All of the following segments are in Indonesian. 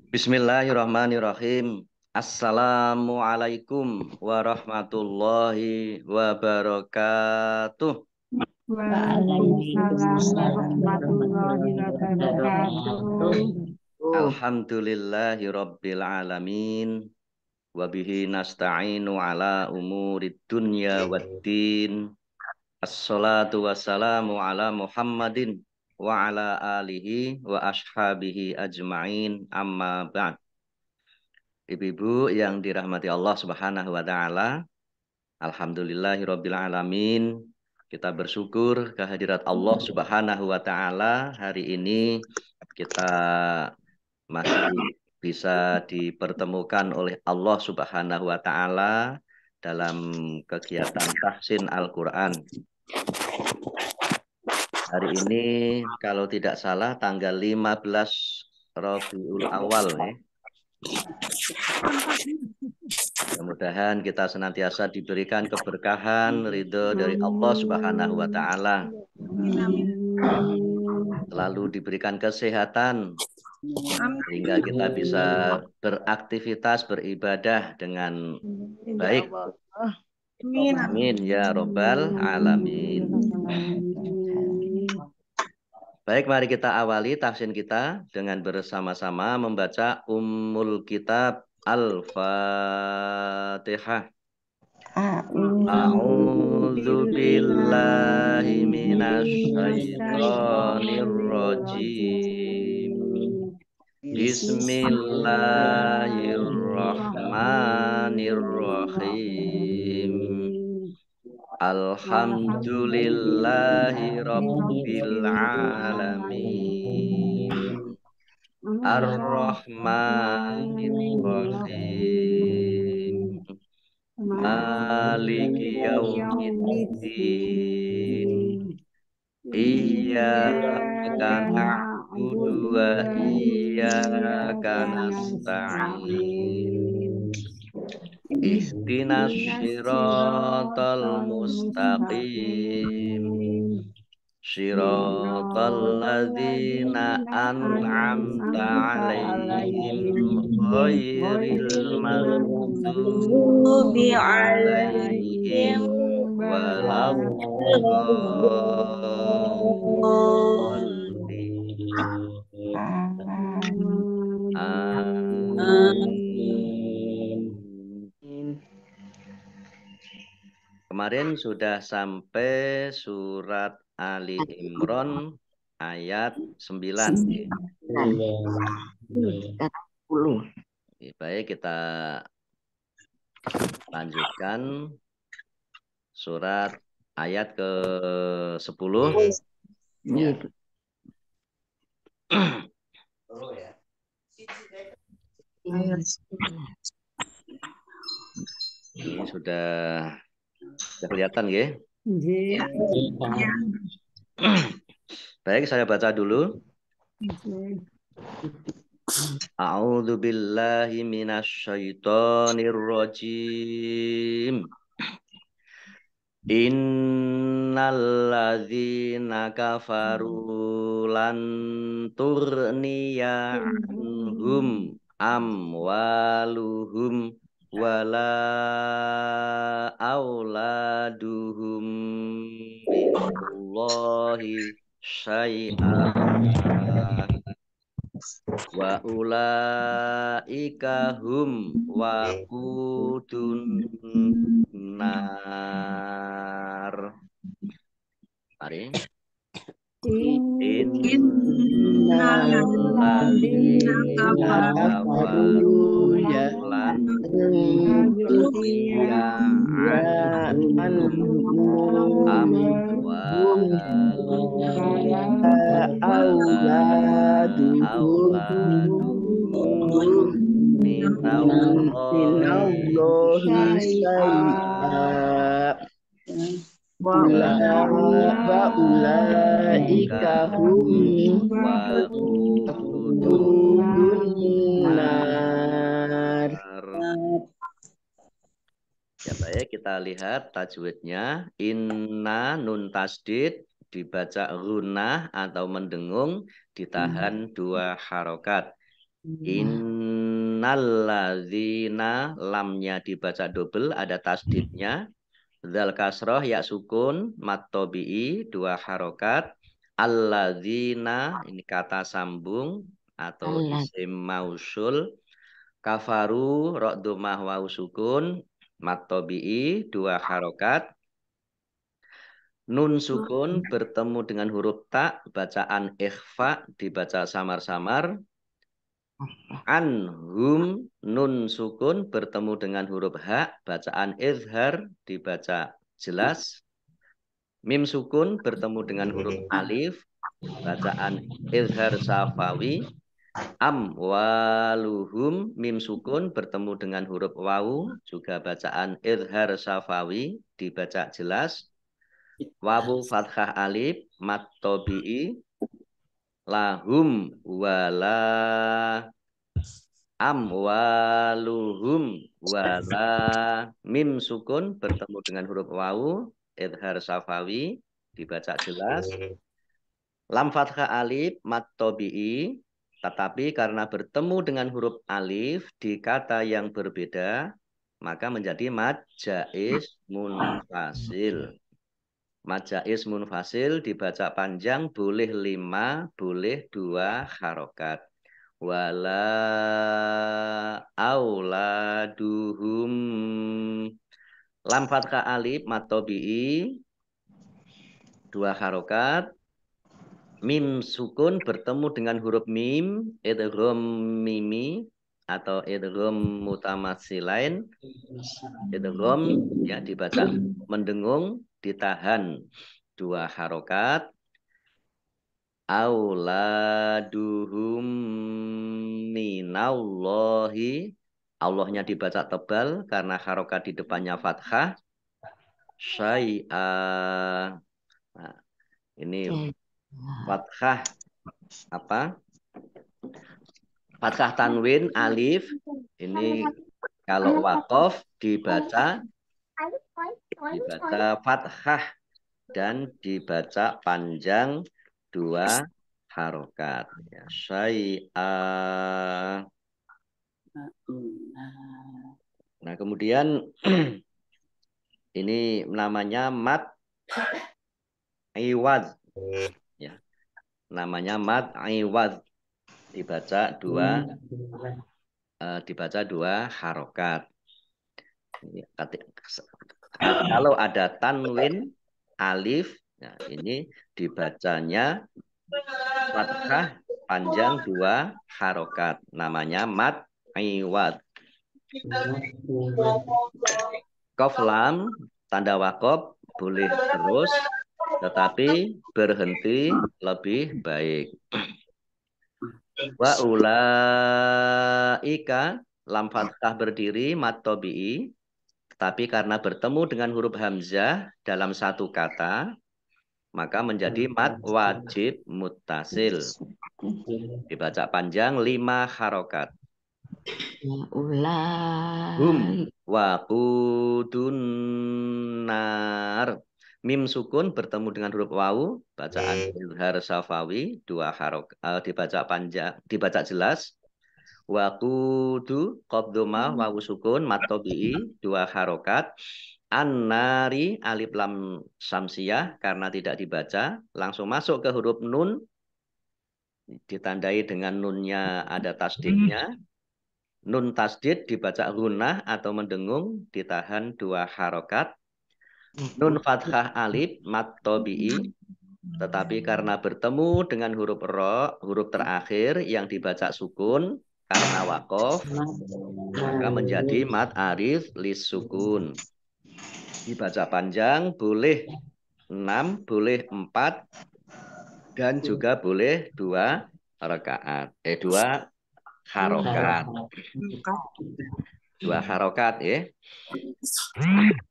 Bismillahirrahmanirrahim. Assalamualaikum warahmatullahi wabarakatuh. Waalaikumsalam warahmatullahi wabarakatuh. Alhamdulillahi rabbil alamin. Wabihi nasta'inu ala umurid dunya waddin. Assalatu wassalamu ala Muhammadin wa ala alihi wa ashabihi ajma'in amma ba'd. Ibu-ibu yang dirahmati Allah Subhanahu wa taala, alhamdulillahirabbil alamin. Kita bersyukur kehadirat Allah Subhanahu wa taala hari ini kita masih bisa dipertemukan oleh Allah Subhanahu wa taala dalam kegiatan tahsin Al-Qur'an. Hari ini kalau tidak salah tanggal 15 Rabiul Awal ya. Mudah-mudahan kita senantiasa diberikan keberkahan, ridho dari Allah Subhanahu wa taala. Selalu diberikan kesehatan sehingga kita bisa beraktivitas, beribadah dengan baik. Amin ya rabbal alamin. Baik, mari kita awali tahsin kita dengan bersama-sama membaca Ummul Kitab Al-Fatihah. A'udzu billahi minasy syaithanir rajim. Bismillahirrahmanirrahim. Alhamdulillahi rabbil alamin. Ar-Rahmanir Rahim. Maliki yaumiddin. Iyyaka na'budu wa iyyaka nasta'in. Ihdinas siratal mustaqim. Shiratal ladzina an'amta 'alaihim ghairil maghdubi 'alaihim waladdallin. Amin. Kemarin sudah sampai surat Ali Imran ayat 9. Oke, baik, kita lanjutkan surat ayat ke-10. Ya. Ini sudah kelihatan ya? Baik, saya baca dulu. A'udzu billahi minasy syaithanir rajim. Innalladzina kafaru lan turniya anhum amwaluhum wala auladuhum minallahi syai'a wa ulaika hum waqudun nar. Mari. Innalladzina kafaru lan auladuhum minallahi syai'a wa ulaika hum waqudun nar. Ya baik, kita lihat tajwidnya. Inna nun tasdid dibaca gunah atau mendengung, ditahan 2 harokat. Innalladzina, lamnya dibaca double, ada tasdidnya. Dzal kasroh, ya sukun, mat tobi'i 2 harokat. Alladzina, ini kata sambung atau isim mausul. Kafaru, ro dhammah wawu sukun, mat tobi'i 2 harokat. Nun sukun bertemu dengan huruf ta, bacaan ikhfa dibaca samar-samar. Anhum, nun sukun bertemu dengan huruf ha, bacaan izhar dibaca jelas. Mim sukun bertemu dengan huruf alif, bacaan izhar safawi. Amwaluhum, mim sukun bertemu dengan huruf wawu, juga bacaan izhar safawi dibaca jelas. Wawu fathah alif, mat tobi'i. Lahum wala amwaluhum wala, mim sukun bertemu dengan huruf wawu, idhar safawi dibaca jelas. Lam fathah alif, mat tobi'i, tetapi karena bertemu dengan huruf alif di kata yang berbeda, maka menjadi mad jaiz munfasil. Mad jaiz munfasil dibaca panjang, boleh 5, boleh 2 harokat. Wala auladuhum, lam fathah alif, mat tobi'i 2 harokat. Mim sukun bertemu dengan huruf mim, idgham mimi atau idgham mutamatsilain. Idgham ya dibaca mendengung, ditahan 2 harokat. Auladuhum minallahi, Allahnya dibaca tebal karena harokat di depannya fathah. Syai'a, nah, ini fathah apa? Fathah tanwin alif. Ini kalau waqaf dibaca fathah dan dibaca panjang 2 harokat. Ya, syai'a. Nah, kemudian ini namanya mad iwad. Ya, namanya mad iwad. Dibaca 2 harokat. Kalau ada tanwin alif, nah ini dibacanya fathah panjang 2 harokat, namanya mad iwad. Qaf lam tanda wakof boleh terus, tetapi berhenti lebih baik. Wa ulaika, lam fathah berdiri mat tobi'i, tapi karena bertemu dengan huruf hamzah dalam satu kata, maka menjadi mad wajib muttasil. Dibaca panjang 5 harokat. Hum waqudun nar. Mim sukun bertemu dengan huruf wawu, bacaan izhar safawi 2 harokat, dibaca panjang, dibaca jelas. Waqudu qaf dhammah wawu sukun mat tobi'i 2 harokat. An-nari alif lam samsiyah karena tidak dibaca, langsung masuk ke huruf nun, ditandai dengan nunnya ada tasdidnya. Nun tasdid dibaca gunnah atau mendengung, ditahan 2 harokat. Nun fathah alif mat tobi'i, tetapi karena bertemu dengan huruf ro, huruf terakhir yang dibaca sukun karena waqaf, maka menjadi mad arif lis sukun. Dibaca panjang boleh 6, boleh 4, dan juga boleh 2 rakaat. 2 harokat. 2 harokat ya.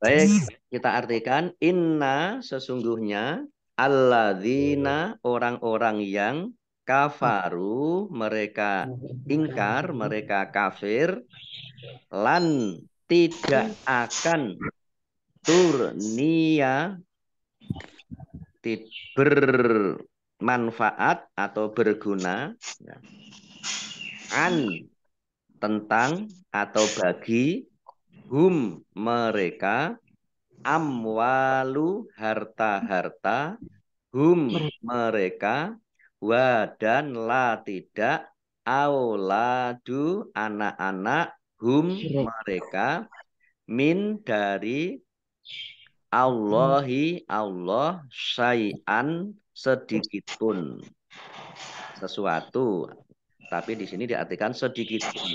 Baik, kita artikan inna sesungguhnya, alladzina orang-orang yang kafaru mereka ingkar, mereka kafir, lan tidak akan turnia manfaat atau berguna, ya. An tentang atau bagi, hum mereka, amwalu harta-harta, hum mereka, wa dan la tidak, auladu anak-anak, hum mereka, min dari Allahi Allah, syai'an sedikit pun sesuatu, tapi di sini diartikan sedikit pun.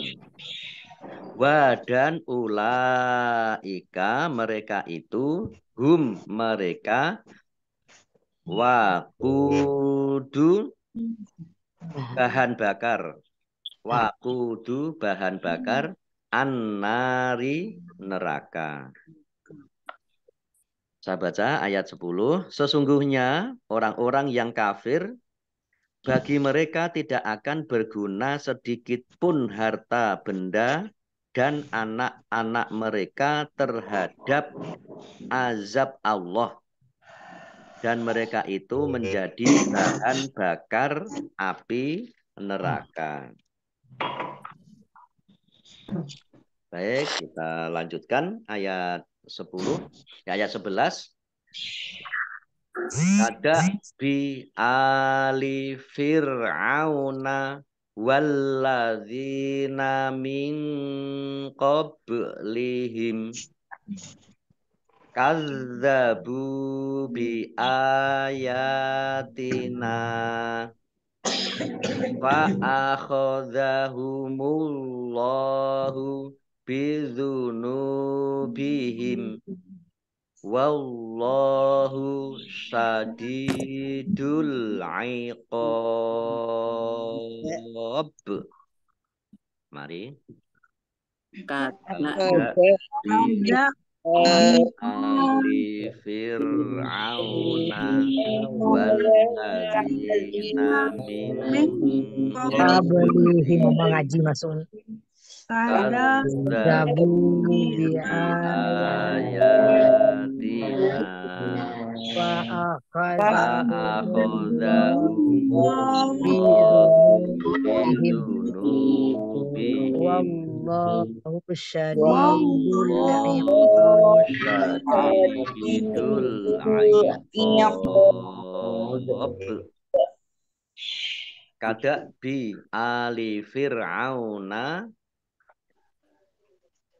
Wa dan ulaika mereka itu, hum mereka, wakudu bahan bakar, wakudu bahan bakar, annari neraka. Saya baca ayat 10. Sesungguhnya orang-orang yang kafir, bagi mereka tidak akan berguna sedikit pun harta benda dan anak-anak mereka terhadap azab Allah. Dan mereka itu menjadi bahan bakar api neraka. Baik, kita lanjutkan ayat 10. Ayat 11. Ada bi ali fir'auna walladzina min qablihim kazzabu bi ayatina fa akhadhahumullahu bidzunubihim wallahu syadidul iqab. Mari. Karena Ada bi ali fir'auna walladzina min Qablihim mengaji masuk. kazzabu bi ayatina fa'akhadhahumullahu bidhunubihim Wallahu wallahu syadidul iqab. Kada bi ali fir'auna,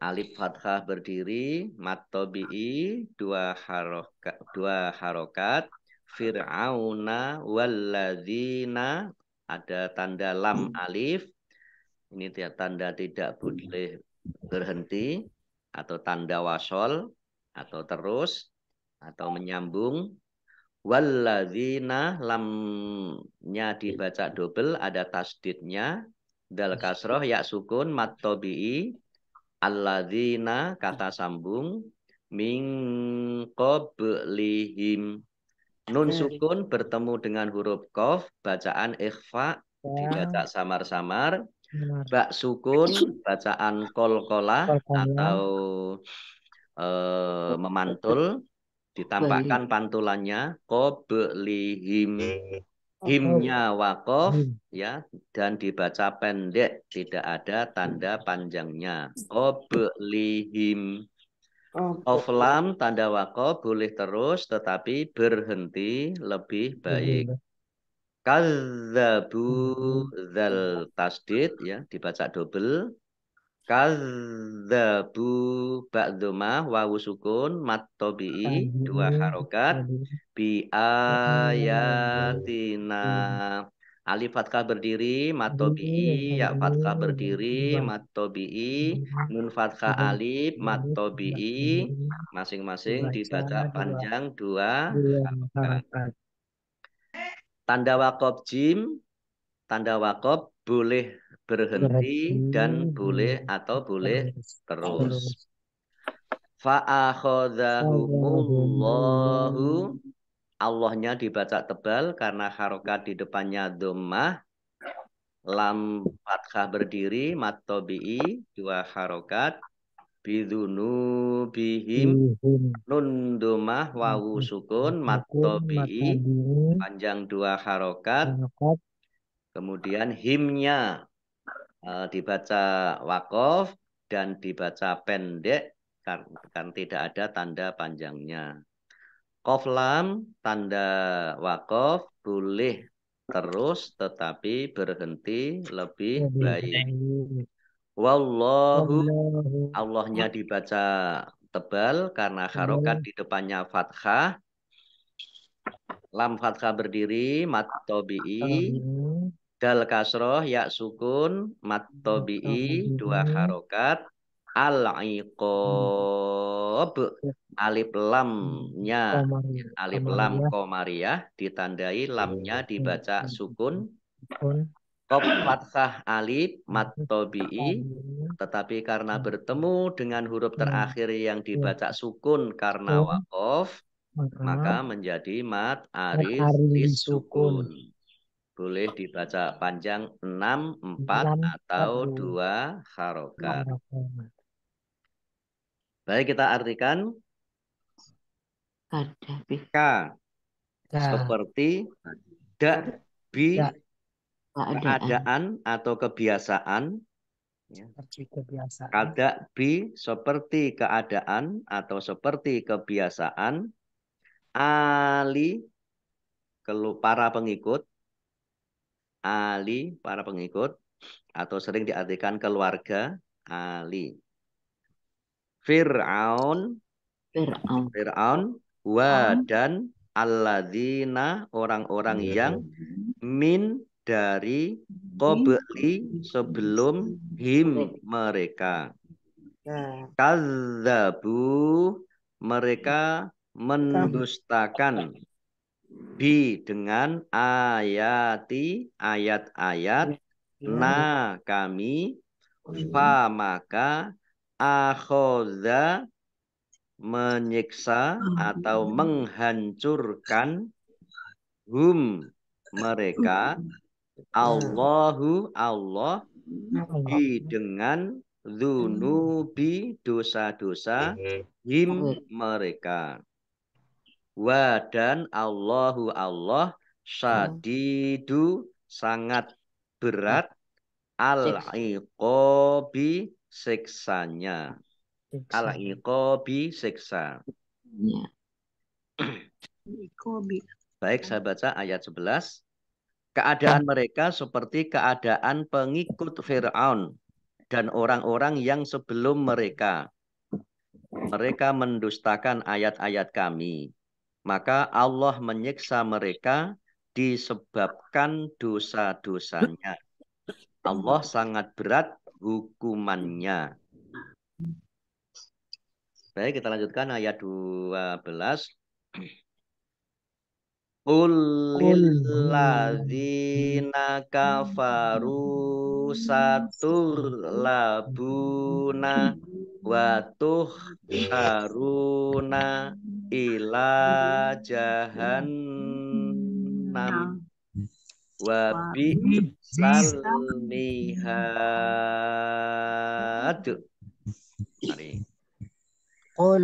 alif fathah berdiri, mat tabi'i dua harokat, fir'auna walladzina ada tanda lam alif, ini tanda tidak boleh berhenti atau tanda wasol atau terus atau menyambung. Walladzina lamnya dibaca double, ada tasdidnya, dal kasroh ya sukun mat tabi'i, alladzina kata sambung, min qablihim nun sukun bertemu dengan huruf qaf, bacaan ikhfa, dibaca samar-samar. Bak sukun bacaan kolkolah atau memantul, ditampakkan pantulannya qablihim, himnya wakof ya, dan dibaca pendek, tidak ada tanda panjangnya, qablihim. Lam tanda wakof boleh terus tetapi berhenti lebih baik. Kazzabu zal tasdid ya, dibaca double. Kazzabu ba'dhumah wawu sukun mat tabi'i dua harokat bi ayatina, alif fathah berdiri mat tabi'i, ya fathah berdiri mat tabi'i, nun fathah alif mat tabi'i, masing-masing dibaca panjang dua harokat. Tanda wakof jim, tanda wakof boleh berhenti dan boleh atau boleh terus. Fa'akhadhahumullahu, Allahnya dibaca tebal karena harokat di depannya dhammah. Lam fathah berdiri mat tabi'i dua harokat. Bidunubihim Bihim. nun domah wawu sukun mat Sukun tabi'i matabi'i. panjang 2 harokat. Harokat. Kemudian himnya dibaca wakof dan dibaca pendek kan tidak ada tanda panjangnya. Qaf lam tanda wakof boleh terus tetapi berhenti lebih Lebih baik. baik. Wallahu Wallahu. Allahnya dibaca tebal karena harokat Tebal. di depannya fathah. Lam fathah berdiri mat tabi'i. Tabi'i. Dal kasroh ya sukun mat tabi'i 2 harokat. Al-iqob alif lamnya alif lam Komariah. komariah ditandai lamnya dibaca sukun. Sukun. Qaf fathah alif mat tabi'i Tabi'i. tetapi karena bertemu dengan huruf terakhir yang dibaca sukun karena Sukun. wakof maka Maka menjadi mat ari aris sukun. sukun. Boleh dibaca panjang 6, 4 6 atau 4 2 harokat. harokat. Baik, kita artikan Kadabi. K seperti da, bi, Da. Keadaan. keadaan atau kebiasaan. Seperti kebiasaan. Kada bi seperti keadaan atau seperti kebiasaan. Ali para pengikut. Ali para pengikut atau sering diartikan keluarga Ali. Fir'aun Fir'aun. wa dan alladzina orang-orang yang min dari qabli sebelum him mereka. Kadzabu mereka mendustakan bi dengan ayati ayat-ayat na kami fa maka akhoza menyiksa atau menghancurkan hum mereka Allahu Allah bi dengan dzunubi dosa-dosa him mereka. Wa dan Allahu Allah syadidu sangat berat al-iqobi siksanya. Al-iqobi siksa. Ya. Baik, saya baca ayat 11. Keadaan mereka seperti keadaan pengikut Fir'aun dan orang-orang yang sebelum mereka. Mereka mendustakan ayat-ayat kami. Maka Allah menyiksa mereka disebabkan dosa-dosanya. Allah sangat berat hukumannya. Baik, kita lanjutkan ayat 12. Qul lilladzina kafaru saturlabuna wa tuhsyaruna ila jahannam wa bi'sal mihad. Mari. Qul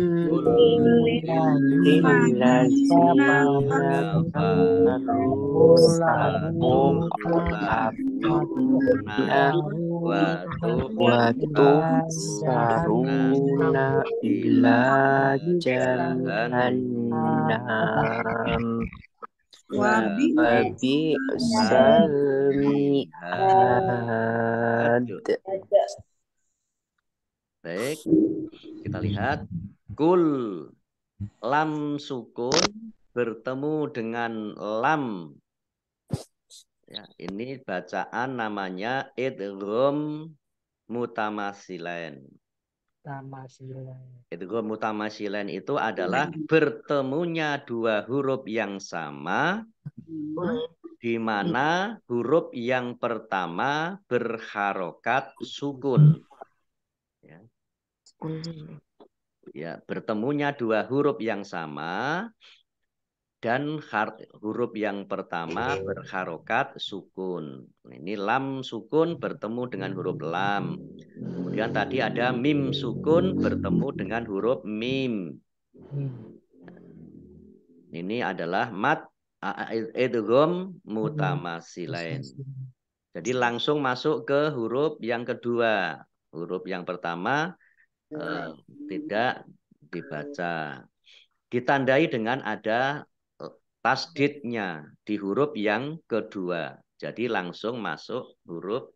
lilladzina kafaru saturlabuna wa tuhsaruna ila jahannam wa bi'sal mihad. Baik, kita lihat. Kul lam sukun bertemu dengan lam. Ya, ini bacaan namanya idgham mutamasilain. Idgham mutamasilain itu adalah bertemunya dua huruf yang sama di mana huruf yang pertama berharokat sukun. Ya, bertemunya dua huruf yang sama Dan huruf yang pertama berharokat sukun. Ini lam sukun bertemu dengan huruf lam. Kemudian tadi ada mim sukun bertemu dengan huruf mim. Ini adalah mat idgham mutamasilain. Jadi langsung masuk ke huruf yang kedua. Huruf yang pertama tidak dibaca. Ditandai dengan ada tasdidnya di huruf yang kedua. Jadi langsung masuk huruf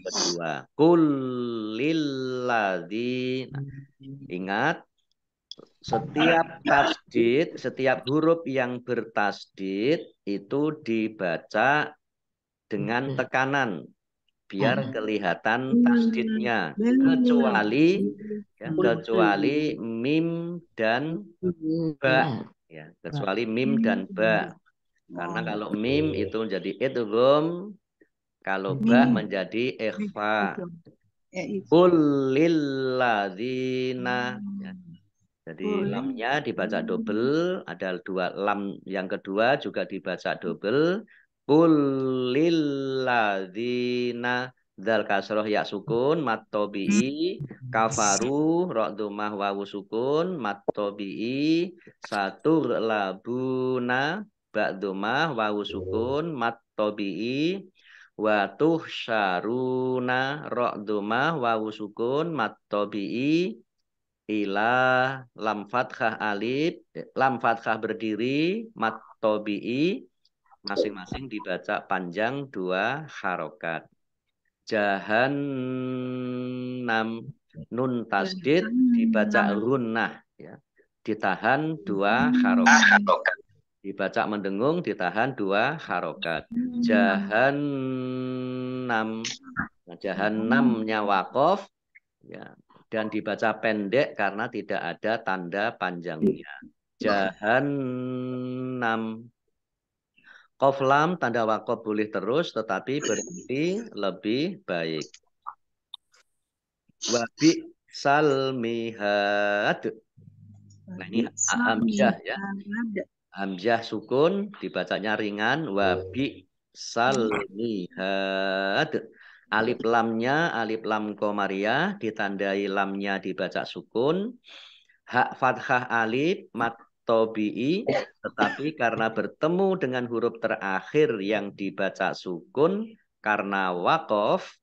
kedua. Kulilladzina. Ingat, setiap tasdid, setiap huruf yang bertasdid itu dibaca dengan tekanan biar kelihatan tasdidnya, kecuali mim dan ba, ya, kecuali mim dan ba. Karena kalau mim itu menjadi idgham, kalau ba menjadi ikhfa. Kulilladzina. Ya. Jadi lamnya dibaca double, ada dua lam yang kedua juga dibaca double. Kulilladzina. Dzal kasroh ya sukun mat tobi'i, kafaru ra dhammah wawu sukun mat tobi'i, satur labuna ba dhammah wawu sukun mat tobi'i, wa tuhsyaruna ra dhammah wawu sukun mat tobi'i, ila lam fathah alif, lam fathah berdiri mat tobi'i, masing-masing dibaca panjang 2 harokat. Jahannam, nun tasdid dibaca runnah, ya. Ditahan 2 harokat. Dibaca mendengung, ditahan 2 harokat. Jahannam. Nah, jahannamnya waqaf, ya, dan dibaca pendek karena tidak ada tanda panjangnya. Jahannam. Qaf lam tanda waqaf boleh terus, tetapi berhenti lebih baik. Wabi salmihad. Nah ini hamzah ya. Hamzah sukun dibacanya ringan. Wabi salmihad. Alif lamnya alif lam komariah, ditandai lamnya dibaca sukun. Hak fathah alif mat tobi'i, tetapi karena bertemu dengan huruf terakhir yang dibaca sukun karena waqaf,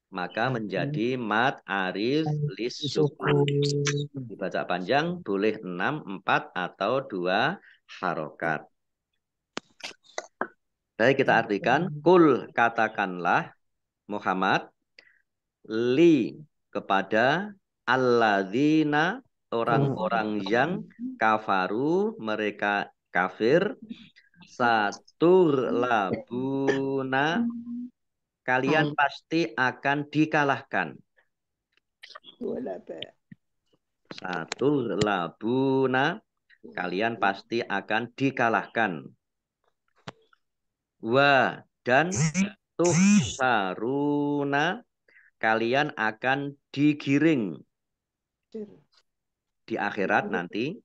maka menjadi mat arif lis sukun. Dibaca panjang boleh 6, 4 atau 2 harokat. Baik, kita artikan. Kul, katakanlah Muhammad, li, kepada alladzina, orang-orang yang kafaru, mereka kafir, satur labuna, kalian pasti akan dikalahkan. Satur labuna, kalian pasti akan dikalahkan. Wa, dan tuhsaruna, kalian akan digiring di akhirat nanti,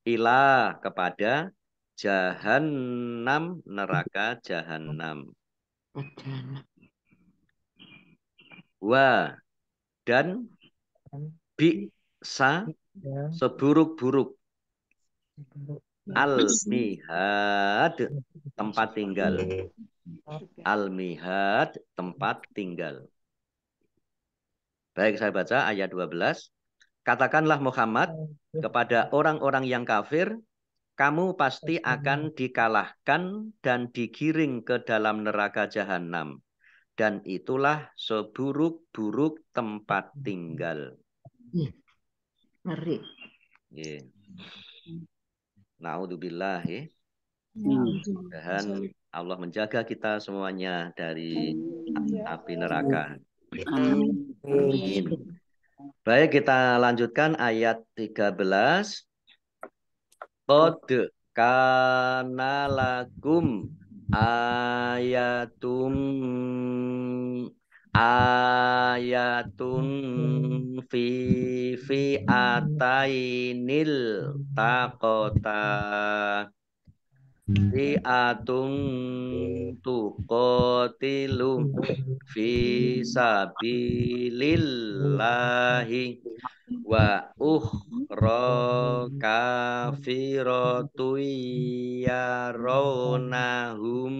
ila, kepada jahannam, neraka jahannam. Wa, dan bisa, seburuk-buruk, al-mihad, tempat tinggal. Al-mihad, tempat tinggal. Baik, saya baca ayat 12. Katakanlah Muhammad kepada orang-orang yang kafir, kamu pasti akan dikalahkan dan digiring ke dalam neraka jahanam. Dan itulah seburuk-buruk tempat tinggal. Ngeri. Yeah. Naudzubillah, ya. Dan Allah menjaga kita semuanya dari api neraka. Amin. Baik, kita lanjutkan ayat 13. Qad kana lakum ayatun fi atainil taqota. fi'atun tuqatilu fi sabilillahi wa ukhra kafiratu yaronahum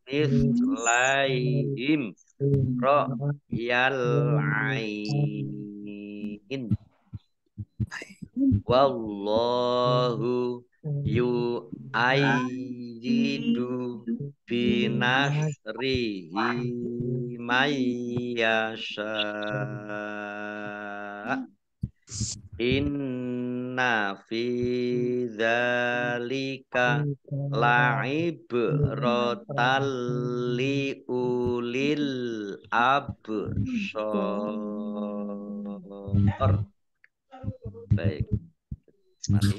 mislaihim ra'yal ain wallahu yu'ayyidu binasrihi mayyasha inna fi dzalika la'ibratan liulil absar. Baik, mari.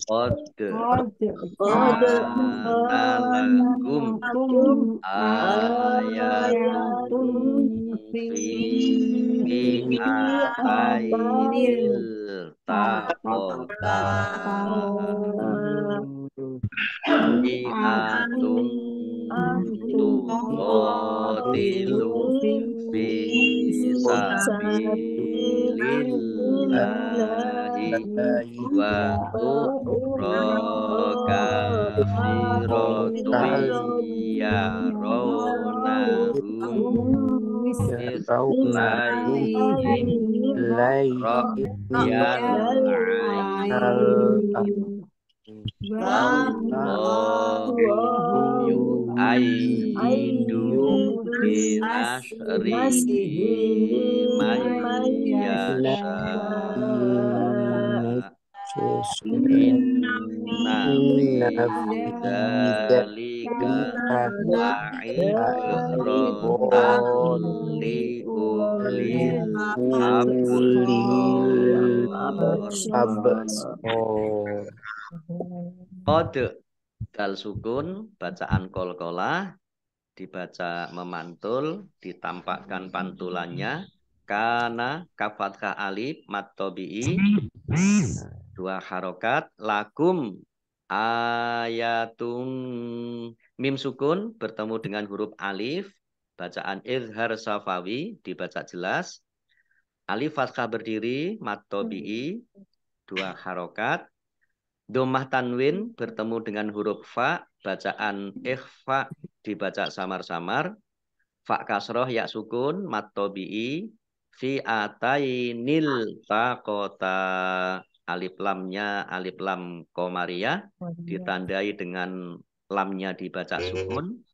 Qad kana lakum ayatun fi fi'atainil taqata fi'atun tuqatilu fi sabilillahi wa ukhra kafiratu yaronahum mislaihim ra'yal ain wallahu yu'ayyidu binasrihi mayyasha inna fi dzalika la'ibratan liulil absar. Qad dal sukun bacaan qalqalah dibaca memantul, ditampakkan pantulannya. Kana kaf fathah alif mad tabi'i 2 harokat. Lakum ayatun mim sukun bertemu dengan huruf alif, bacaan izhar safawi dibaca jelas. Alif fathah berdiri mad tabi'i 2 harokat. Dhammah tanwin bertemu dengan huruf fa, bacaan ikhfa dibaca samar-samar. Fa kasroh ya sukun mad tabi'i fi atainil taqota. Alif lamnya alif lam qamariyah ditandai dengan lamnya dibaca sukun.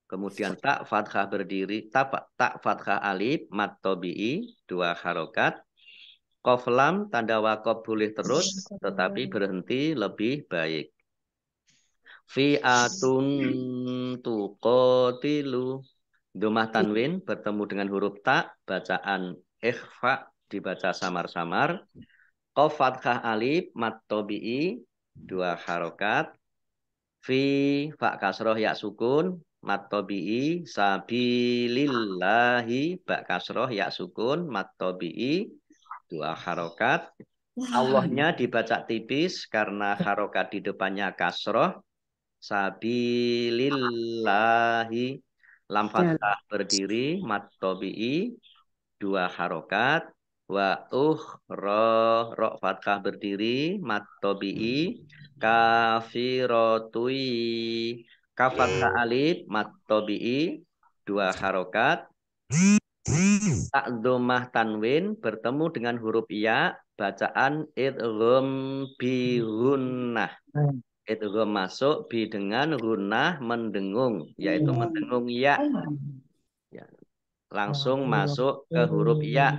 Kemudian tak fathah berdiri, tak fathah alif mad tabi'i 2 harokat. Qaf lam tanda waqaf boleh terus tetapi berhenti lebih baik. Fi'atun tuqatilu dhammah tanwin bertemu dengan huruf ta, bacaan ikhfa dibaca samar-samar. Qaf fathah alif mad tabi'i 2 harokat. Fi fa kasroh ya sukun mad tabi'i sabilillahi ba kasroh ya sukun mad tabi'i 2 harokat. Allahnya dibaca tipis karena harokat di depannya kasroh. Sabilillahi lam fathah berdiri mad tabi'i 2 harokat. Wa ukhra ra fathah berdiri mad tabi'i kafiratui kaf fathah alif mad tabi'i 2 harokat. Tak dhammah tanwin bertemu dengan huruf ya, bacaan idgham bi gunnah. Idgham masuk bi dengan gunnah mendengung, yaitu mendengung ya. Ya. Langsung masuk ke huruf ya.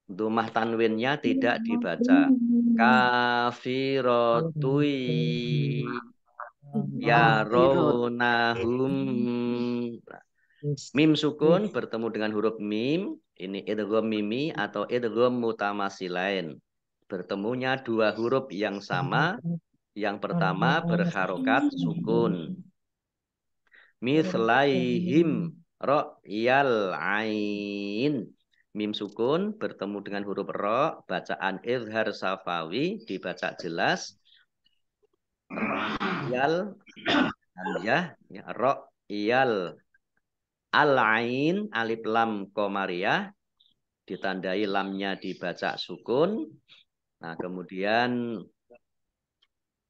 Dhammah tanwinnya tidak dibaca. Kafiratui yaronahum. Mim sukun bertemu dengan huruf mim, ini idgham mimi atau idgham mutamasilain. Bertemunya 2 huruf yang sama. Yang pertama berharokat sukun. Mislaihim ra'yal ain. Mim sukun bertemu dengan huruf ra, bacaan izhar safawi dibaca jelas. Iyal hamzah ya iyal al-ain alif lam qamariyah ditandai lamnya dibaca sukun. Nah, kemudian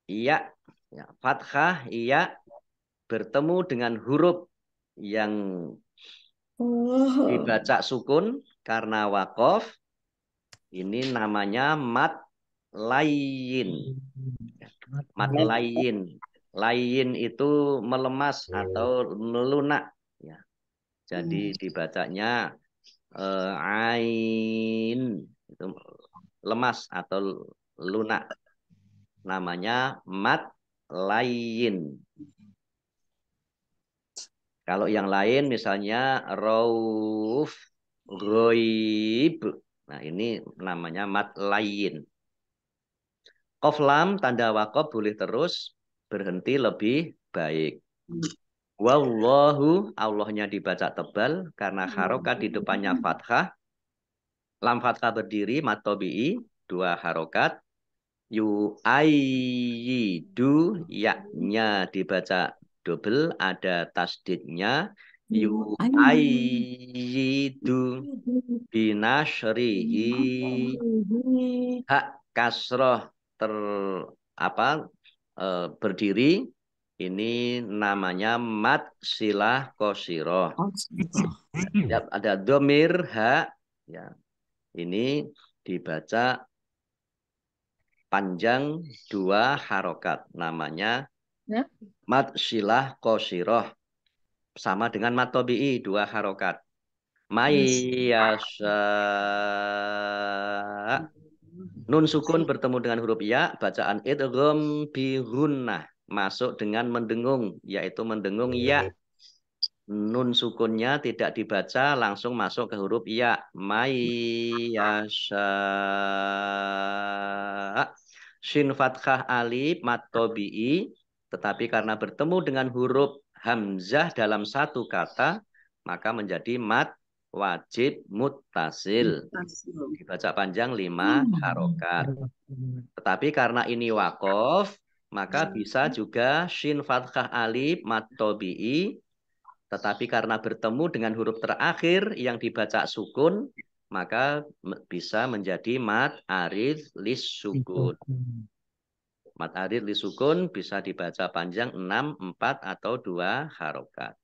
iya ya, fathah iya bertemu dengan huruf yang dibaca sukun karena wakof. Ini namanya mat layin. Mat layin. Layin itu melemas atau melunak. Ya. Jadi dibacanya ain itu lemas atau lunak. Namanya mat layin. Kalau yang lain misalnya rauf, ghaib. Nah, ini namanya mat layin. Qaf lam tanda wakof boleh terus, berhenti lebih baik. Wallahu, Allahnya dibaca tebal karena harokat di depannya fathah. Lam fathah berdiri, mat tabi'i, 2 harokat. Yu'ayyidu, ya-nya dibaca double, ada tasdidnya. Yu'ayyidu binashrihi, hak kasroh berdiri. Ini namanya mat silah qasiroh. Ya, ada domir hak, ya. Ini dibaca panjang 2 harokat. Namanya mat silah qasiroh. Sama dengan mat tabi'i 2 harokat. Mayyasha. Nun sukun bertemu dengan huruf ya, bacaan idgham bi gunnah, masuk dengan mendengung, yaitu mendengung ya. Nun sukunnya tidak dibaca, langsung masuk ke huruf ya. Mayyasha. Shin fathah alif mat tabi'i, tetapi karena bertemu dengan huruf hamzah dalam satu kata, maka menjadi mat wajib muttasil. Dibaca panjang 5 harokat. Tetapi karena ini wakof, maka bisa juga shin fathah alif mat tabi'i, tetapi karena bertemu dengan huruf terakhir yang dibaca sukun, maka bisa menjadi mat arid lis sukun. Mat arid lis sukun bisa dibaca panjang 6, 4, atau 2 harokat.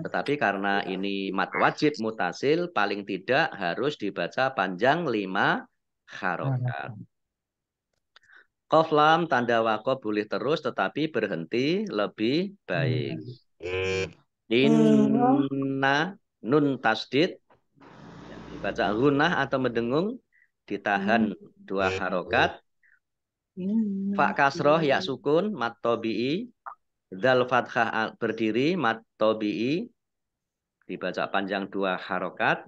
Tetapi karena ini mat wajib mutasil, paling tidak harus dibaca panjang 5 harokat. Qaf lam tanda wakof boleh terus, tetapi berhenti lebih baik. Inna nun tasdid dibaca gunnah atau mendengung, ditahan 2 harokat. Fa kasroh ya sukun mat tabi'i, dal fathah berdiri mat tabi'i, dibaca panjang 2 harokat.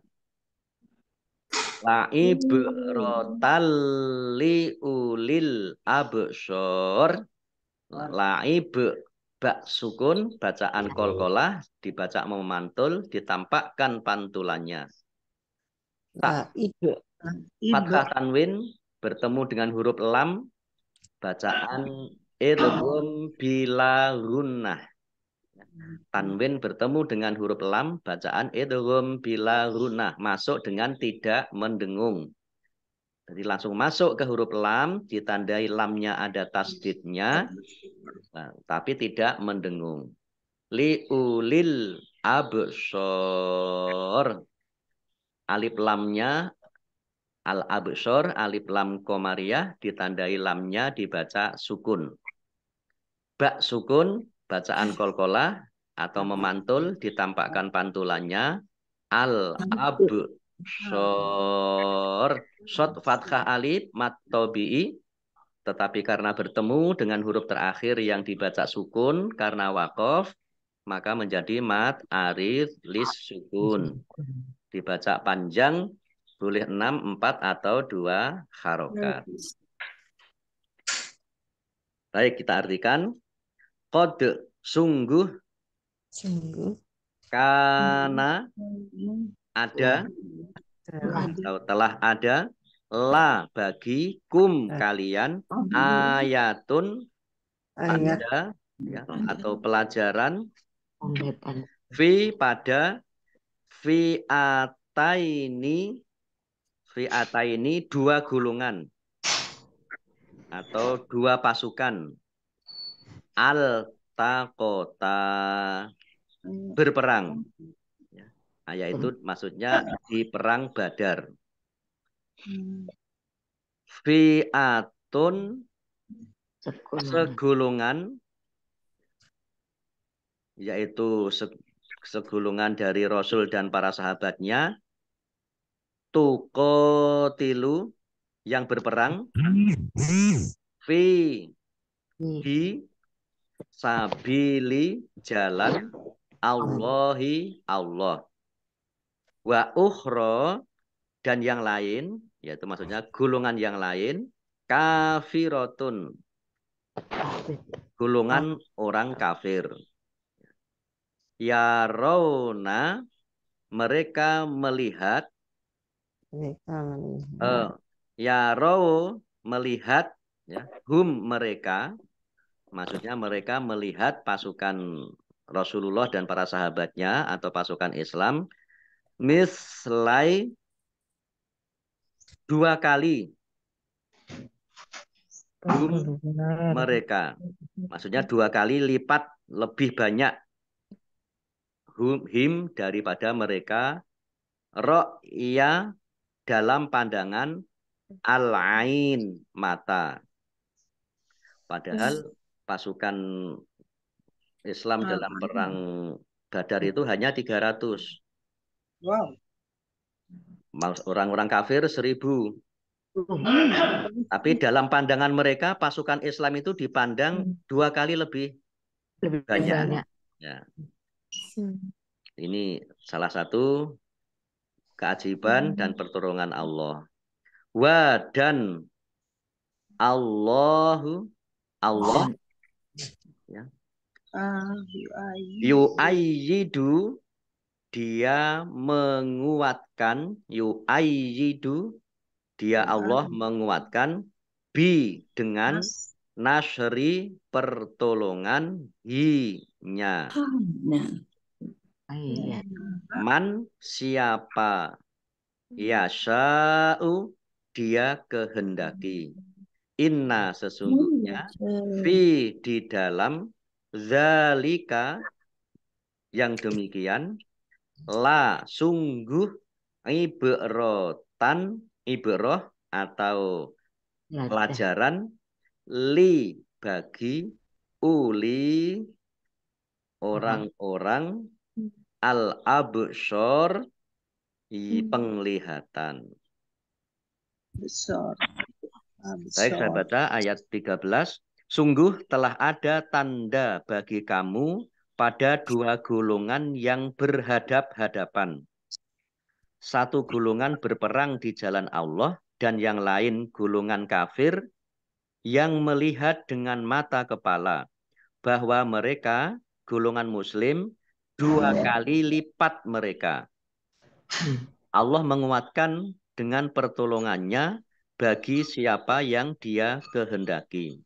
La'ib rotal li ulil absor. La'ib bak sukun, bacaan kolkolah, dibaca memantul, ditampakkan pantulannya. Tak fathah tanwin bertemu dengan huruf lam, bacaan idgham bila gunnah. Tanwin bertemu dengan huruf lam, bacaan idgham bila gunnah, masuk dengan tidak mendengung. Jadi langsung masuk ke huruf lam, ditandai lamnya ada tasdidnya, nah, tapi tidak mendengung. Liulil absor, alif lamnya al-absor, alif lam qamariyah, ditandai lamnya dibaca sukun. Bak sukun, bacaan kolkolah atau memantul, ditampakkan pantulannya. Al-absor, shot fathah alif mat tabi'i, tetapi karena bertemu dengan huruf terakhir yang dibaca sukun karena wakof, maka menjadi mat arid lis sukun. Dibaca panjang, boleh 6, 4, atau 2 harokat. Baik, kita artikan. Qad, sungguh. Karena ada, atau telah ada. La, bagi kum kalian. Ayatun, Ayat tanda ya, atau pelajaran pembetan. fi pada fi'ataini dua gulungan atau dua pasukan al-taqota berperang. Ya. Ayat itu maksudnya di perang Badar. Fi'atun segulungan, yaitu segulungan dari Rasul dan para sahabatnya, tuqatilu yang berperang, fi di sabili jalan Allahi Allah. Wa ukhra dan yang lain, yaitu maksudnya golongan yang lain, kafiratun, golongan orang kafir. Yarawna mereka melihat, yaraw melihat, ya, hum mereka, maksudnya mereka melihat pasukan Rasulullah dan para sahabatnya atau pasukan Islam mislai dua kali hum mereka, maksudnya dua kali lipat lebih banyak him daripada mereka, ro'ya dalam pandangan, al-ain mata. Padahal pasukan Islam dalam perang Badar itu hanya 300. Wow. Orang-orang kafir 1000. Tapi dalam pandangan mereka pasukan Islam itu dipandang dua kali lebih banyak. Ya. Ini salah satu keajaiban dan pertolongan Allah. Wa dan Allah ya. Yu'ayyidu dia menguatkan, yu'ayyidu dia Allah menguatkan bi dengan nasri pertolongan hi-nya. Man siapa yasha'u dia kehendaki. Inna sesungguhnya fi di dalam zalika yang demikian la sungguh ibrotan ibroh atau pelajaran li bagi uli orang-orang al-absor penglihatan. Besar. Baik, saya baca ayat 13. Sungguh telah ada tanda bagi kamu pada dua golongan yang berhadap-hadapan. Satu golongan berperang di jalan Allah dan yang lain golongan kafir yang melihat dengan mata kepala bahwa mereka golongan muslim dua kali lipat mereka. Allah menguatkan dengan pertolongannya bagi siapa yang dia kehendaki.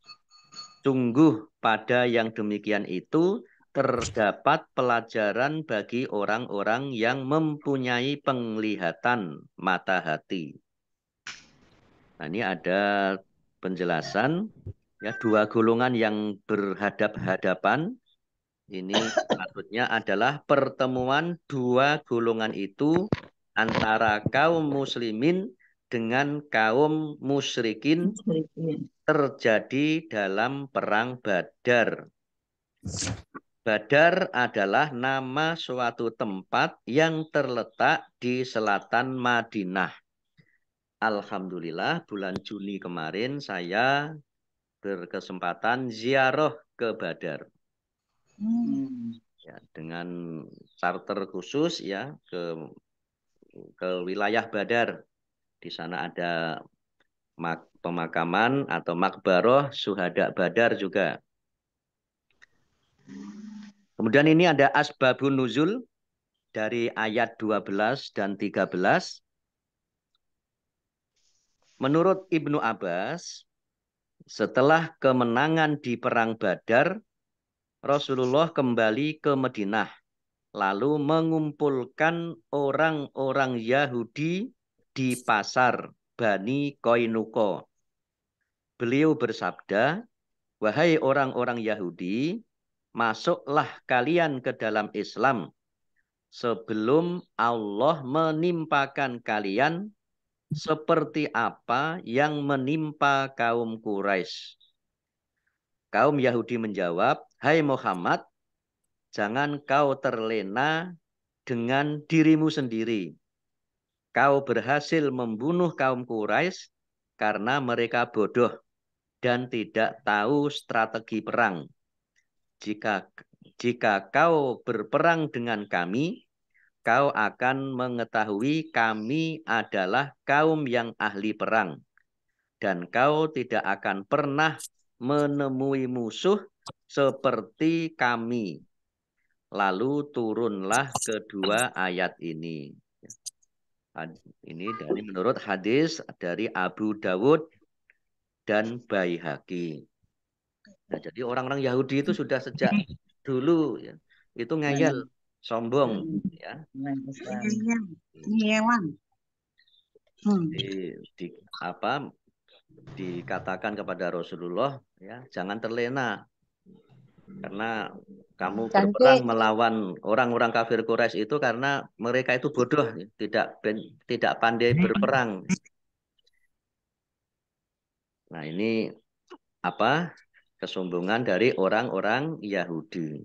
Sungguh pada yang demikian itu terdapat pelajaran bagi orang-orang yang mempunyai penglihatan mata hati. Nah, ini ada penjelasan ya, dua golongan yang berhadap-hadapan. Ini maksudnya adalah pertemuan dua golongan itu antara kaum muslimin dengan kaum musyrikin terjadi dalam perang Badar. Badar adalah nama suatu tempat yang terletak di selatan Madinah. Alhamdulillah bulan Juni kemarin saya berkesempatan ziarah ke Badar. Ya, dengan charter khusus ya ke wilayah Badar. Di sana ada pemakaman atau makbaroh syuhada Badar juga. Kemudian ini ada asbabun nuzul dari ayat 12 dan 13. Menurut Ibnu Abbas, Setelah kemenangan di Perang Badar, Rasulullah kembali ke Madinah, lalu mengumpulkan orang-orang Yahudi di pasar Bani Koinuko. Beliau bersabda, "Wahai orang-orang Yahudi, masuklah kalian ke dalam Islam sebelum Allah menimpakan kalian seperti apa yang menimpa kaum Quraisy." Kaum Yahudi menjawab, "Hai Muhammad, jangan kau terlena dengan dirimu sendiri. Kau berhasil membunuh kaum Quraisy karena mereka bodoh dan tidak tahu strategi perang. Jika kau berperang dengan kami, kau akan mengetahui kami adalah kaum yang ahli perang. Dan kau tidak akan pernah menemui musuh seperti kami." Lalu turunlah kedua ayat ini. Ini dari menurut hadis dari Abu Dawud dan Baihaqi. Nah, jadi orang-orang Yahudi itu sudah sejak dulu ya, itu ngeyel, sombong ya. Dikatakan kepada Rasulullah ya, jangan terlena karena kamu berperang melawan orang-orang kafir Quraisy itu karena mereka itu bodoh, tidak pandai berperang. Nah, ini kesombongan dari orang-orang Yahudi.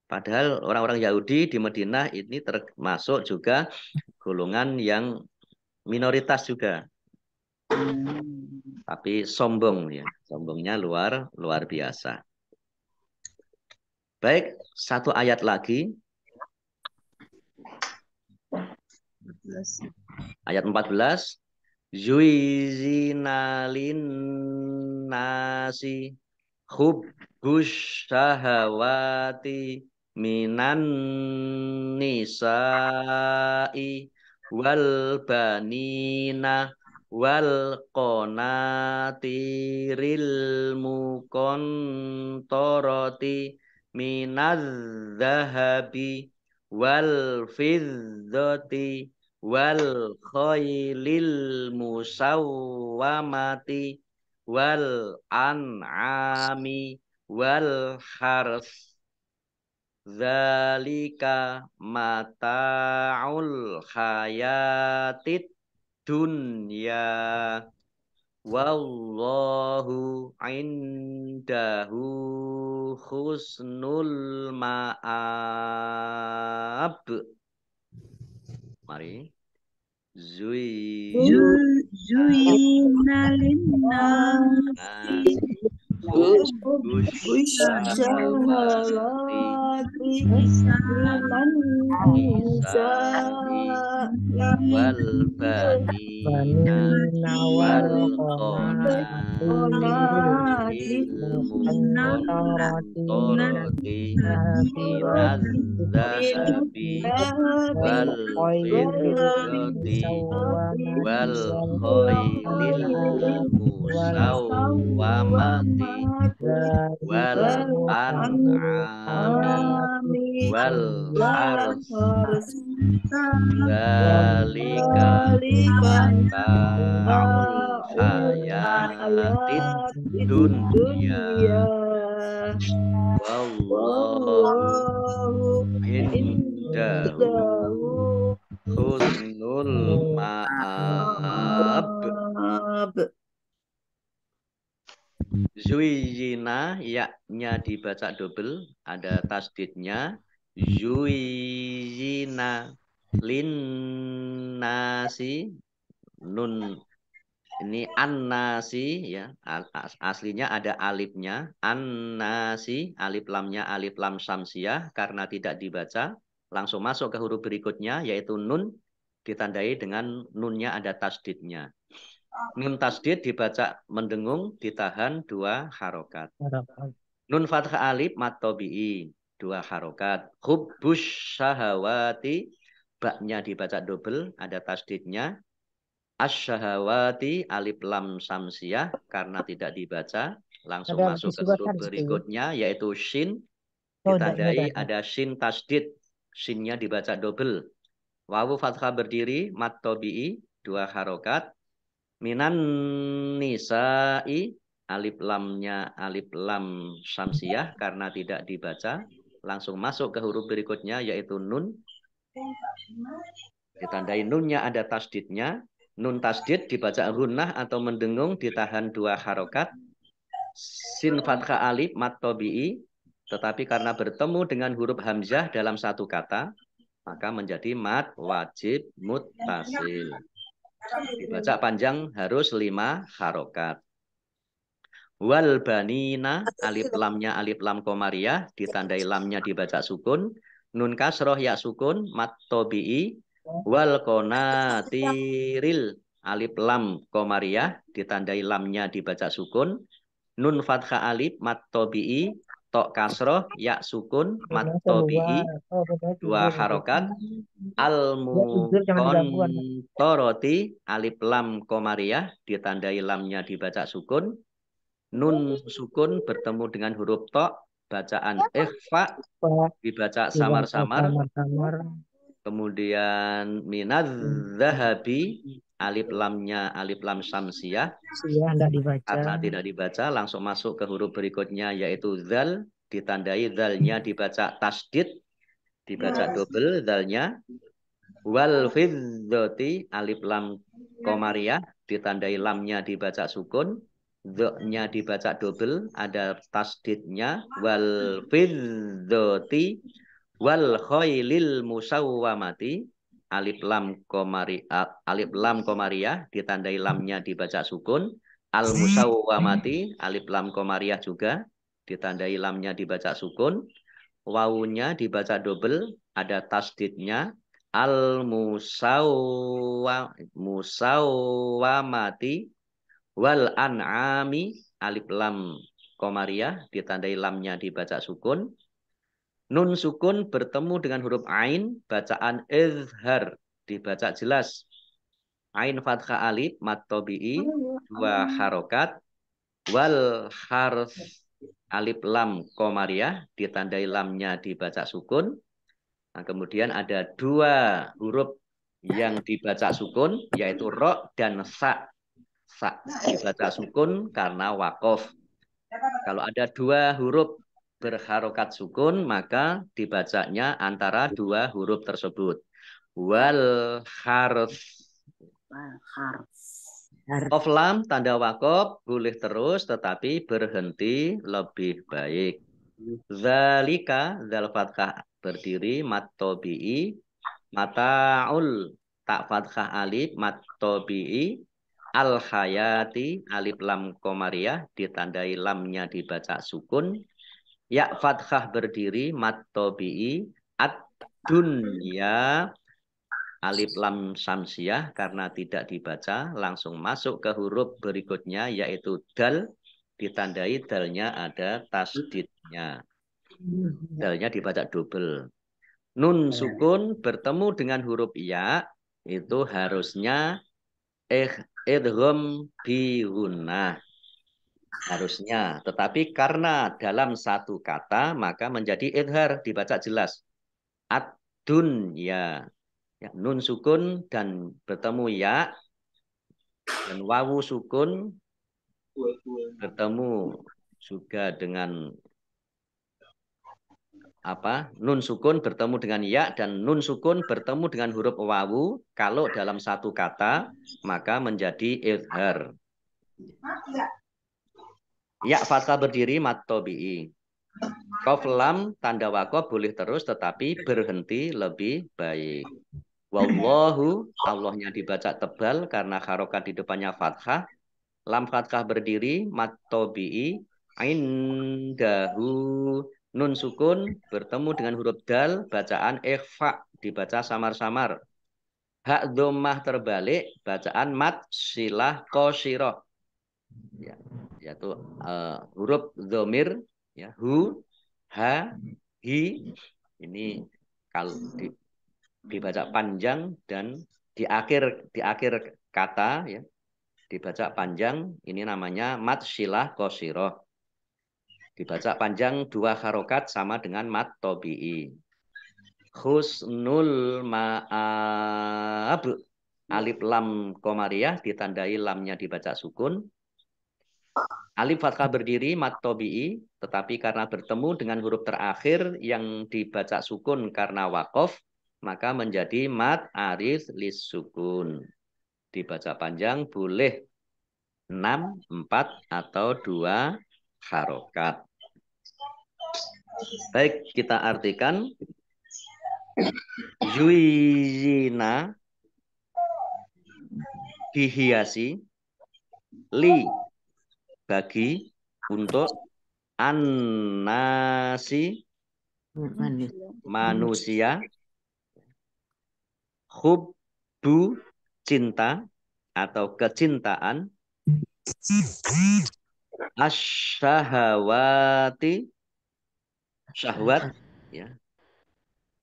Padahal orang-orang Yahudi di Madinah ini termasuk juga golongan yang minoritas juga. Tapi sombong ya, sombongnya luar biasa. Baik, satu ayat lagi. Ayat 14. Zuizina linnasi hubbus syahawati minan nisa'i wal banina wal qanatiril muqantarati minaz zahabi wal fiddati wal khailil musawwamati wal an'ami wal harth. Zalika mata'ul hayatid dunya wallahu indahu husnul ma'ab. Mari. Zuyina linnasi syahawati minan nisa'i wal banina wal qanatiril muqantarati minaz zahabi wal fiddati wal khailil musawwamati wal an'ami wal harth. Zalika mata'ul hayatid dunya wallahu indahu husnul ma'ab. Zuyyina, ya-nya dibaca double, ada tasdidnya. Zuyyina linnasi, nun ini annasi ya, aslinya ada alifnya, annasi, alif lamnya alif lam syamsiyah, karena tidak dibaca langsung masuk ke huruf berikutnya yaitu nun, ditandai dengan nunnya ada tasdidnya. Nun tasdid dibaca mendengung, ditahan 2 harokat. Nun fathah alif mat tabi'i 2 harokat. Hubbus syahawati, baknya dibaca double, ada tasdidnya. Asyahawati alif lam samsiyah karena tidak dibaca langsung Ada masuk ke surat huruf tadi, berikutnya yaitu shin, oh, enggak, ini ditandai ada. ada shin tasdid, shinnya dibaca double. Wawu fathah berdiri, mat tobi'i, 2 harokat. Minan nisa'i, alif lamnya alif lam syamsiyah karena tidak dibaca. Langsung masuk ke huruf berikutnya yaitu nun. Ditandai nunnya ada tasdidnya. Nun tasdid dibaca gunnah atau mendengung ditahan 2 harokat. Sin fathah alif mat tobi'i. Tetapi karena bertemu dengan huruf hamzah dalam satu kata, maka menjadi mat wajib muttasil. Dibaca panjang harus 5 harokat. Wal banina, alif lamnya alif lam komariah, ditandai lamnya dibaca sukun. Nun kasroh ya sukun, mat tobi'i. Wal konatiril, alif lam komariah, ditandai lamnya dibaca sukun. Nun fathah alif, mat tobi'i. Tok kasroh, ya sukun, mat Benar tobi'i. keluar. Oh, benar 2 tidur itu. harokat. Dia tidur jangan diganggu. Al-mukontoroti, alif lam komariah, ditandai lamnya dibaca sukun. Nun sukun bertemu dengan huruf tok, bacaan ikhfa, Pak, dibaca dibaca samar-samar. samar-samar. Kemudian minadz zahabi, alif lamnya alif lam syamsiyah. Iya, enggak dibaca. Karena tidak dibaca, langsung masuk ke huruf berikutnya yaitu zal, ditandai zalnya dibaca tasdid, dibaca double zalnya. Wal fidzati, alif lam komariah, ditandai lamnya dibaca sukun. Nya dibaca double, ada tasdidnya. Wal fidzati wal khailil musawwamati, alif lam komariah, ditandai lamnya dibaca sukun. Al musawwamati, alif lam komariah juga, ditandai lamnya dibaca sukun. Wawunya dibaca double, ada tasdidnya. Al musawwamati wal an'ami, alif lam komariah, ditandai lamnya dibaca sukun. Nun sukun bertemu dengan huruf ain, bacaan izhar, dibaca jelas. Ain fathah alif mat tobi'i, 2 harokat. Wal harf alif lam komariah, ditandai lamnya dibaca sukun. Nah, kemudian ada 2 huruf yang dibaca sukun, yaitu ro dan sa. Sa dibaca sukun karena wakof. Kalau ada 2 huruf berharokat sukun, maka dibacanya antara 2 huruf tersebut. Wal harf. Qaf lam tanda wakof boleh terus tetapi berhenti lebih baik. Zalika, zal fathah berdiri, mat tobi'i. Mata'ul, tak fathah alif, mat tobi'i. Al hayati, alif lam komariah, ditandai lamnya dibaca sukun. Ya fathah berdiri, mat tobi'i. Ad dunya, alif lam syamsiyah karena tidak dibaca, langsung masuk ke huruf berikutnya yaitu dal, ditandai dalnya ada tasdidnya. Dalnya dibaca double. Nun sukun bertemu dengan huruf ya, itu harusnya idgham bi gunnah. Harusnya. Tetapi karena dalam satu kata, maka menjadi idhar, dibaca jelas. Ad-dunya. Ya, nun sukun dan bertemu ya. Dan wawu sukun bertemu juga dengan nun sukun bertemu dengan ya dan nun sukun bertemu dengan huruf wawu. Kalau dalam satu kata maka menjadi izhar. Ya fathah berdiri mat tobi'i. Qaf lam tanda wakof boleh terus tetapi berhenti lebih baik. Wallahu, Allahnya dibaca tebal karena harokat di depannya fathah. Lam fathah berdiri mat tobi'i. Indahu, nun sukun bertemu dengan huruf dal, bacaan ikhfa, dibaca samar-samar. Hak dhammah terbalik, bacaan mat silah qasirah. Ya, yaitu huruf dhamir, ya, hu, ha, hi. Ini kalau dibaca panjang dan di akhir kata ya, dibaca panjang, ini namanya mat silah qasirah. Dibaca panjang 2 harokat sama dengan mat tobi'i. Husnul ma'ab. Alif lam komariah ditandai lamnya dibaca sukun. Alif fathah berdiri mat tobi'i, tetapi karena bertemu dengan huruf terakhir yang dibaca sukun karena wakof, maka menjadi mat aris lis sukun. Dibaca panjang boleh 6, 4, atau 2 harokat. Baik, kita artikan. Yuizina dihiasi, li bagi, untuk, annasi manusia, hubbu cinta atau kecintaan, asyahawati syahwat, ya,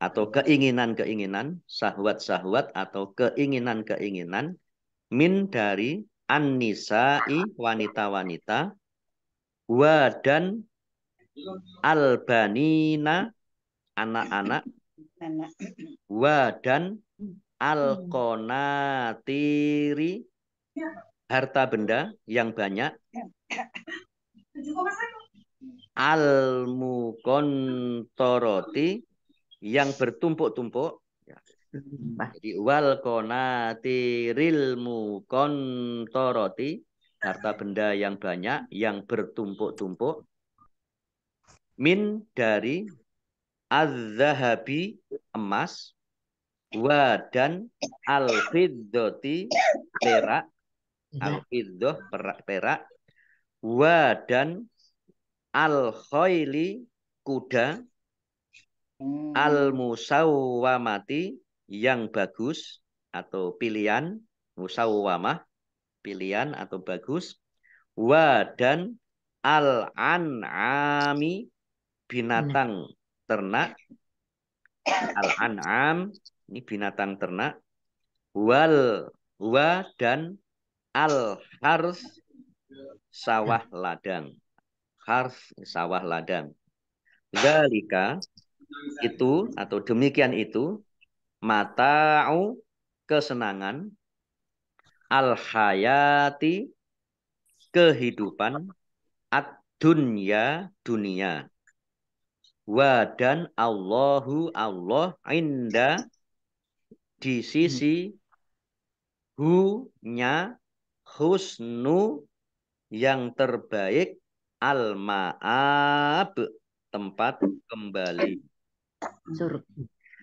atau keinginan-keinginan, syahwat-syahwat atau keinginan-keinginan, min dari an-nisa'i wanita-wanita, wa dan albanina anak-anak, wa dan al-qonatiri harta benda yang banyak, al-muqontoroti yang bertumpuk-tumpuk. Jadi wal qonatiril muqontoroti harta benda yang banyak yang bertumpuk-tumpuk, min dari az-zahabi emas, wa dan al-fiddoti perak, al-fiddoh perak, wa dan al-khoili kuda, al-musawwamati yang bagus atau pilihan, musawwamah pilihan atau bagus, wa dan al-an'ami binatang ternak, al-an'am ini binatang ternak, wa dan al-hars sawah ladang, hars sawah ladang. Dzalika itu atau demikian itu, mata'u kesenangan, al-hayati kehidupan, ad-dunya dunia, wa dan Allahu Allah inda di sisi hu-nya husnu yang terbaik, al-ma'ab tempat kembali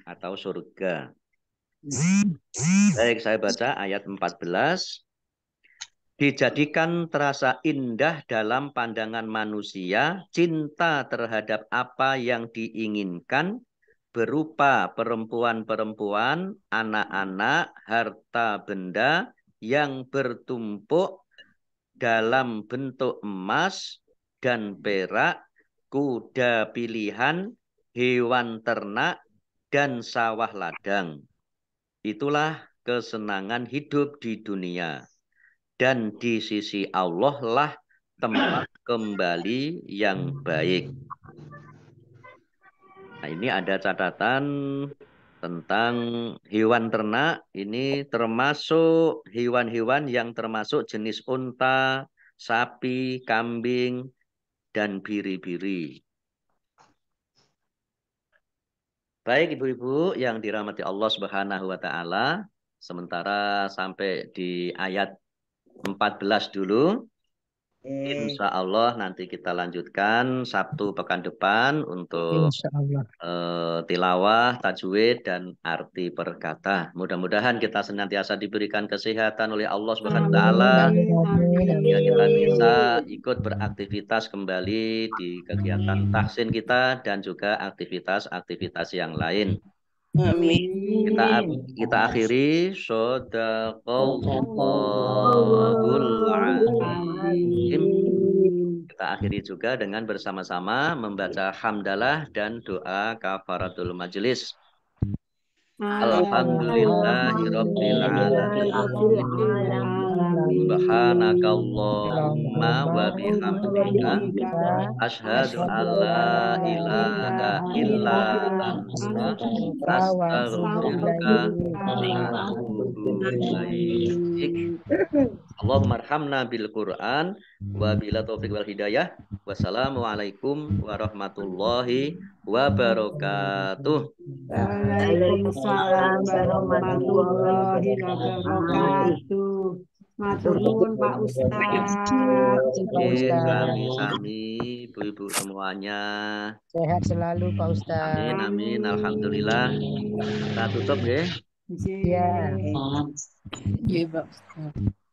atau surga. Baik, saya baca ayat 14. Dijadikan terasa indah dalam pandangan manusia cinta terhadap apa yang diinginkan berupa perempuan-perempuan, anak-anak, harta benda yang bertumpuk dalam bentuk emas dan perak, kuda pilihan, hewan ternak, dan sawah ladang. Itulah kesenangan hidup di dunia. Dan di sisi Allah lah tempat kembali yang baik. Nah, ini ada catatan tentang hewan ternak. Ini termasuk hewan-hewan yang termasuk jenis unta, sapi, kambing, dan biri-biri. Baik ibu-ibu yang dirahmati Allah Subhanahu wa taala, sementara sampai di ayat 14 dulu. Insya Allah nanti kita lanjutkan Sabtu pekan depan untuk tilawah, tajwid, dan arti perkata. Mudah-mudahan kita senantiasa diberikan kesehatan oleh Allah Subhanahu wa taala, sehingga kita bisa ikut beraktivitas kembali di kegiatan tahsin kita dan juga aktivitas-aktivitas yang lain. Amin. Kita akhiri shadaqallahul azim. Kita akhiri juga dengan bersama-sama membaca hamdalah dan doa kafaratul majelis. Alhamdulillahirabbil alamin. Subhanakallahumma wa bihamdika asyhadu an la ilaha illa anta astaghfiruka wa atubu ilaik. Allahumma arhamna bil Qur'an wa bila taufiq wal hidayah. Wassalamualaikum warahmatullahi wabarakatuh. Waalaikumsalam warahmatullahi wabarakatuh. Matur nuwun Pak Ustaz. Oke, sami-sami ibu-ibu semuanya. Sehat selalu Pak Ustaz. Amin, amin. Alhamdulillah. Kita tutup ya. Nggih. Ya. Iya, Pak Ustaz.